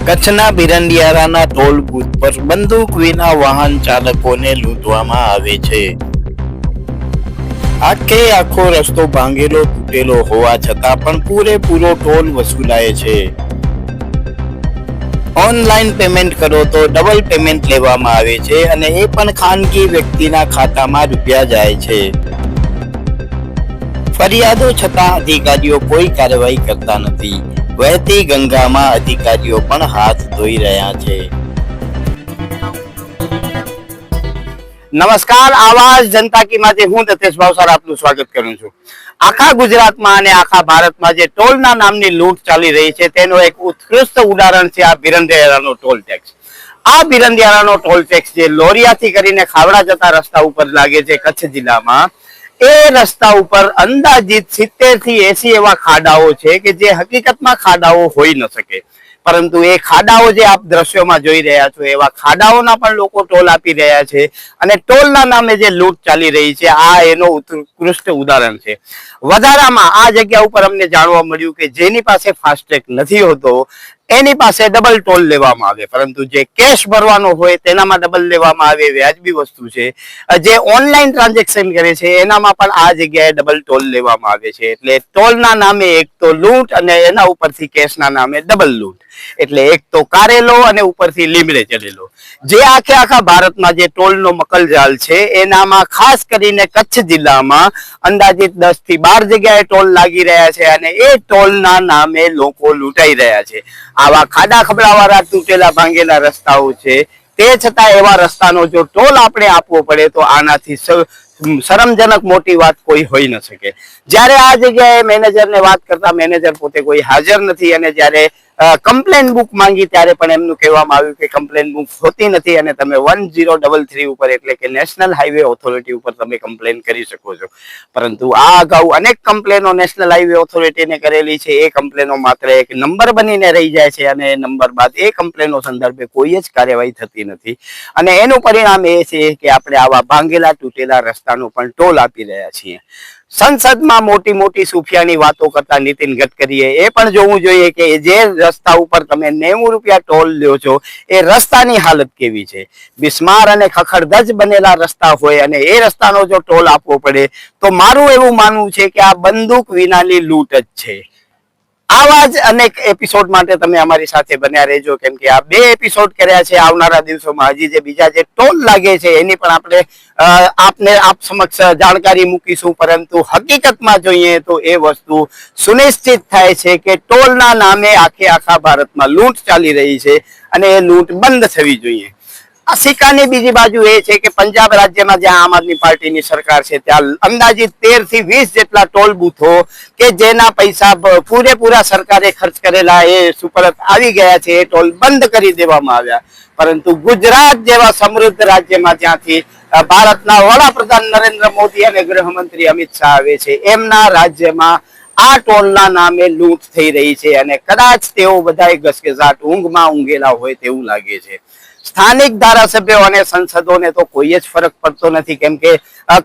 કચ્છના બિરંડિયારાના toll booth પર બંદૂક વિના વાહન ચાલકોને લૂંટવામાં આવે છે. આખો રસ્તો ભાંગેલો તૂટેલો હોવા છતાં પણ પૂરેપૂરો ટોલ વસૂલાય છે. ઓનલાઈન પેમેન્ટ કરો તો ડબલ પેમેન્ટ લેવામાં આવે છે અને એ પણ ખાનગી વ્યક્તિના ખાતામાં રૂપિયા જાય છે. ફરિયાદો છતાં અધિકારીઓ કોઈ કાર્યવાહી કરતા નથી. વહેતી ગંગામાં અધિકારીઓ પણ હાથ ધોઈ રહ્યા છે. નમસ્કાર, આવાજ જનતા કી માટે હું દતેશ ભાવસાર આપનું સ્વાગત કરું છું. આખા ગુજરાતમાં અને આખા ભારતમાં જે ટોલના નામની લૂંટ ચાલી રહી છે તેનો એક ઉત્કૃષ્ટ ઉદાહરણ છે આ બિરંડિયારાનો ટોલ ટેક્સ. આ બિરંડિયારાનો ટોલ ટેક્સ જે લોરિયાથી કરીને ખાવડા જતા રસ્તા ઉપર લાગે છે કચ્છ જિલ્લામાં, એ રસ્તા ઉપર અંદાજિત 70 થી 80 એવા ખાડાઓ છે કે જે હકીકતમાં ખાડાઓ હોઈ ન શકે, પરંતુ એ ખાડાઓ જે આપ દ્રશ્યોમાં જોઈ રહ્યા છો એવા ખાડાઓના પણ લોકો ટોલ આપી રહ્યા છે અને ટોલના નામે જે લૂંટ ચાલી રહી છે આ એનો ઉત્કૃષ્ટ ઉદાહરણ છે. વધારામાં આ જગ્યા ઉપર અમને જાણવા મળ્યું કે જેની પાસે ફાસ્ટેગ નથી હોતો એની પાસે ડબલ ટોલ લેવામાં આવે, પરંતુ જે કેશ ભરવાનો હોય તેનામાં ડબલ લેવામાં આવે, વ્યાજબી વસ્તુ છે. જે ઓનલાઈન ટ્રાન્ઝેક્શન કરે છે એનામાં પણ આ જગ્યાએ ડબલ ટોલ લેવામાં આવે છે. એટલે ટોલના નામે એક તો લૂંટ અને એના ઉપરથી કેશના નામે ડબલ લૂંટ. એટલે એક તો કારેલો અને ઉપરથી લીમડે ચડેલો. જે આખા ભારતમાં જે ટોલનો મકલજાલ છે એનામાં ખાસ કરીને કચ્છ જિલ્લામાં અંદાજિત 10 થી 12 જગ્યાએ ટોલ લાગી રહ્યા છે અને એ ટોલના નામે લોકો લૂંટાઈ રહ્યા છે. આવા ખાડા ખબડાવાળા તૂટેલા ભાંગેલા રસ્તાઓ છે, તે છતાં એવા રસ્તાનો જો ટોલ આપણે આપવો પડે તો આનાથી શરમજનક મોટી વાત કોઈ હોઈ ન શકે. જ્યારે આ જગ્યાએ મેનેજરને વાત કરતા મેનેજર પોતે કોઈ હાજર નથી અને જ્યારે કમ્પ્લેન બુક માંગી ત્યારે પણ એમનું કહેવામાં આવ્યું કે કમ્પ્લેન બુક હોતી નથી અને તમે 1033 ઉપર એટલે કે નેશનલ હાઈવે ઓથોરિટી ઉપર તમે કમ્પ્લેન કરી શકો છો. પરંતુ આ અગાઉ અનેક કમ્પ્લેનો નેશનલ હાઈવે ઓથોરિટીને કરેલી છે. એ કમ્પ્લેનો માત્ર એક નંબર બનીને રહી જાય છે અને એ નંબર બાદ એ કમ્પ્લેનો સંદર્ભે કોઈ જ કાર્યવાહી થતી નથી અને એનું પરિણામ એ છે કે આપણે આવા ભાંગેલા તૂટેલા રસ્તાનો પણ ટોલ આપી રહ્યા છીએ. સંસદમાં મોટી સુફિયાની વાતો કરતા નીતિન ગડકરીએ એ પણ જોવું જોઈએ કે જે રસ્તા ઉપર તમે 90 રૂપિયા ટોલ લ્યો છો એ રસ્તાની હાલત કેવી છે. બિસ્માર અને ખખડધજ બનેલા રસ્તા હોય અને એ રસ્તાનો જો ટોલ આપવો પડે તો મારું એવું માનવું છે કે આ બંદૂક વિનાની લૂંટ જ છે. આવા જ અનેક એપિસોડ માટે તમે અમારી સાથે બન્યા રહેજો, કેમ કે આ 2 એપિસોડ કર્યા છે. આવનારા દિવસોમાં હજી જે બીજા જે ટોલ લાગે છે એની પણ આપણે આપ સમક્ષ જાણકારી મૂકીશું, પરંતુ હકીકતમાં જોઈએ તો એ વસ્તુ સુનિશ્ચિત થાય છે કે ટોલના નામે આખા ભારતમાં લૂંટ ચાલી રહી છે અને એ લૂંટ બંધ થવી જોઈએ. આ સિક્કાની બીજી બાજુ એ છે કે પંજાબ રાજ્યમાં જ્યાં આમ આદમી પાર્ટીની સરકાર છે ત્યાં અંદાજિત 13 થી 20 જેટલા ટોલ બૂથો કે જેના પૈસા પૂરેપૂરા સરકારે ખર્ચ કરેલા એ સુપરત આવી ગયા છે, એ ટોલ બંધ કરી દેવામાં આવ્યા. પરંતુ ગુજરાત જેવા સમૃદ્ધ રાજ્યમાં જ્યાંથી ભારતના વડાપ્રધાન નરેન્દ્ર મોદી અને ગૃહમંત્રી અમિત શાહ આવે છે, એમના રાજ્યમાં આ ટોલના નામે લૂંટ થઈ રહી છે અને કદાચ તેઓ બધાય ગસગસાટ ઊંઘમાં ઊંઘેલા હોય તેવું લાગે છે. સ્થાનિક ધારાસભ્યો અને સંસદોને તો કોઈ જ ફરક પડતો નથી, કેમ કે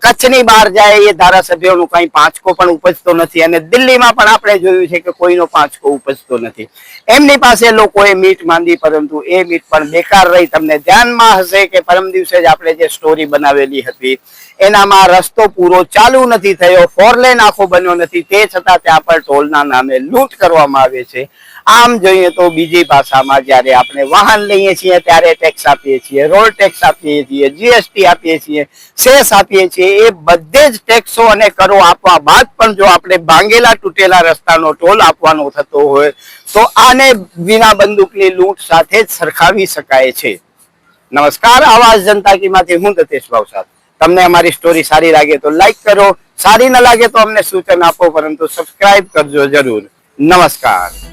કચ્છની બહાર જાય એ ધારાસભ્યોનું કઈ પાંચકો પણ ઉપજતો નથી અને દિલ્હીમાં પણ આપણે જોયું છે કે કોઈનો પાંચકો ઉપજતો નથી. એમની પાસે લોકોએ મીટ માંડી, પરંતુ એ મીટ પણ બેકાર રહી. તમને ધ્યાનમાં હશે કે પરમ દિવસે જ આપણે જે સ્ટોરી બનાવેલી હતી એનામાં રસ્તો પૂરો ચાલુ નથી થયો, 4 લેન આખો બન્યો નથી, તે છતાં ત્યાં પર ટોલના નામે લૂંટ કરવામાં આવે છે. આમ જોઈએ તો બીજી ભાષામાં જ્યારે આપણે વાહન લઈએ છીએ ત્યારે ટેક્સ આપીએ છીએ, રોડ ટેક્સ આપીએ છીએ, જીએસટી આપીએ છીએ, સેસ આપીએ છીએ, એ બધે જ ટેક્સો અને કરો આપવા બાદ પણ જો આપણે ભાંગેલા તૂટેલા રસ્તાનો ટોલ આપવાનો થતો હોય તો આને વિના બંદૂકની લૂંટ સાથે જ સરખાવી શકાય છે. નમસ્કાર, આવાજ જનતા કી માંથી હું દતેશ ભાવસાર. તમને અમારી સ્ટોરી સારી લાગે તો લાઈક કરો, સારી ન લાગે તો અમને સૂચન આપો, પરંતુ સબસ્ક્રાઇબ કરજો જરૂર. નમસ્કાર.